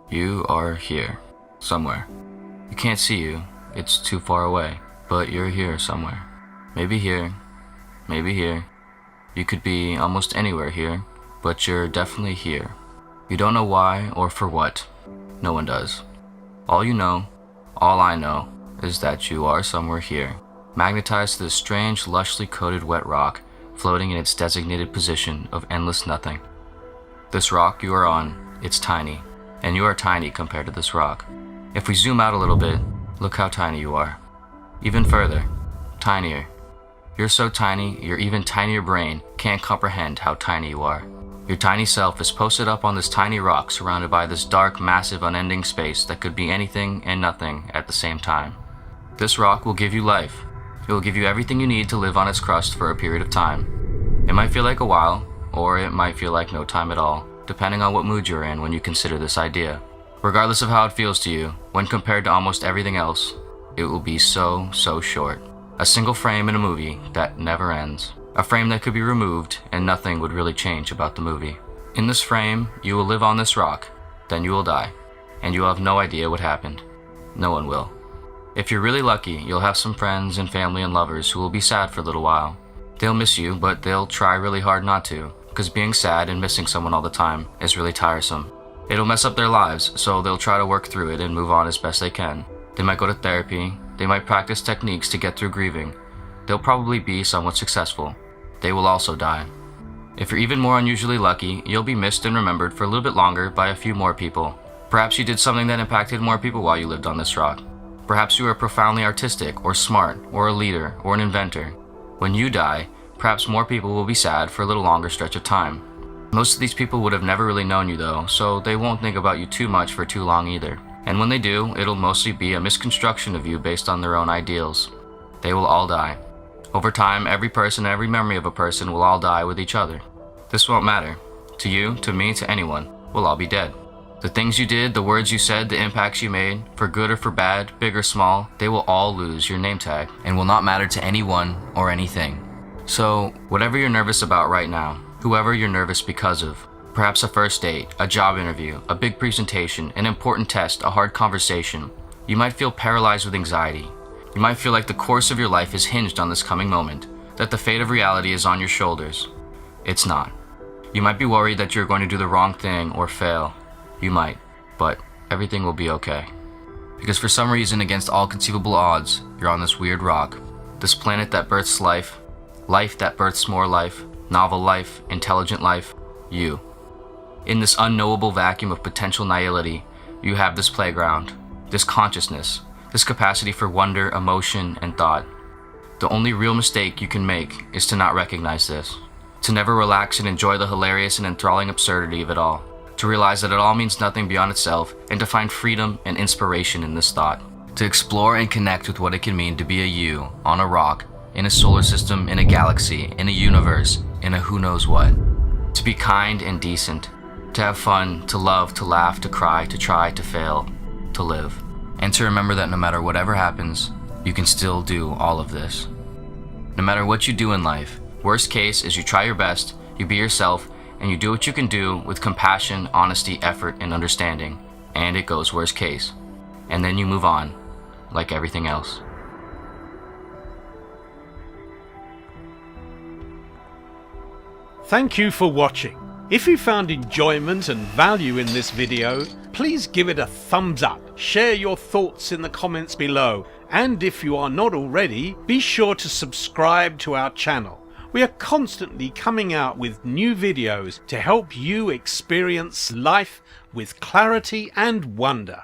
You are here, somewhere. You can't see you, it's too far away, but you're here somewhere. Maybe here, maybe here. You could be almost anywhere here, but you're definitely here. You don't know why or for what. No one does. All you know, all I know, is that you are somewhere here, magnetized to this strange, lushly coated wet rock, floating in its designated position of endless nothing. This rock you are on, it's tiny, and you are tiny compared to this rock. If we zoom out a little bit, look how tiny you are. Even further, tinier. You're so tiny, your even tinier brain can't comprehend how tiny you are. Your tiny self is posted up on this tiny rock surrounded by this dark, massive, unending space that could be anything and nothing at the same time. This rock will give you life. It will give you everything you need to live on its crust for a period of time. It might feel like a while, or it might feel like no time at all, depending on what mood you're in when you consider this idea. Regardless of how it feels to you, when compared to almost everything else, it will be so short. A single frame in a movie that never ends. A frame that could be removed and nothing would really change about the movie. In this frame, you will live on this rock, then you will die, and you will have no idea what happened. No one will. If you're really lucky, you'll have some friends and family and lovers who will be sad for a little while. They'll miss you, but they'll try really hard not to, because being sad and missing someone all the time is really tiresome. It'll mess up their lives, so they'll try to work through it and move on as best they can. They might go to therapy, they might practice techniques to get through grieving. They'll probably be somewhat successful. They will also die. If you're even more unusually lucky, you'll be missed and remembered for a little bit longer by a few more people. Perhaps you did something that impacted more people while you lived on this rock. Perhaps you were profoundly artistic, or smart, or a leader, or an inventor. When you die, perhaps more people will be sad for a little longer stretch of time. Most of these people would have never really known you though, so they won't think about you too much for too long either. And when they do, it'll mostly be a misconstruction of you based on their own ideals. They will all die. Over time, every person and every memory of a person will all die with each other. This won't matter. To you, to me, to anyone, we'll all be dead. The things you did, the words you said, the impacts you made, for good or for bad, big or small, they will all lose your name tag and will not matter to anyone or anything. So, whatever you're nervous about right now, whoever you're nervous because of, perhaps a first date, a job interview, a big presentation, an important test, a hard conversation, you might feel paralyzed with anxiety. You might feel like the course of your life is hinged on this coming moment, that the fate of reality is on your shoulders. It's not. You might be worried that you're going to do the wrong thing or fail. You might, but everything will be okay. Because for some reason, against all conceivable odds, you're on this weird rock, this planet that births life, life that births more life, novel life, intelligent life, you. In this unknowable vacuum of potential nihility, you have this playground, this consciousness, this capacity for wonder, emotion, and thought. The only real mistake you can make is to not recognize this, to never relax and enjoy the hilarious and enthralling absurdity of it all, to realize that it all means nothing beyond itself, and to find freedom and inspiration in this thought, to explore and connect with what it can mean to be a you on a rock, in a solar system, in a galaxy, in a universe, in a who knows what, to be kind and decent, to have fun, to love, to laugh, to cry, to try, to fail, to live. And to remember that no matter whatever happens, you can still do all of this. No matter what you do in life, worst case is you try your best, you be yourself, and you do what you can do with compassion, honesty, effort, and understanding. And it goes worst case. And then you move on, like everything else. Thank you for watching. If you found enjoyment and value in this video, please give it a thumbs up, share your thoughts in the comments below, and if you are not already, be sure to subscribe to our channel. We are constantly coming out with new videos to help you experience life with clarity and wonder.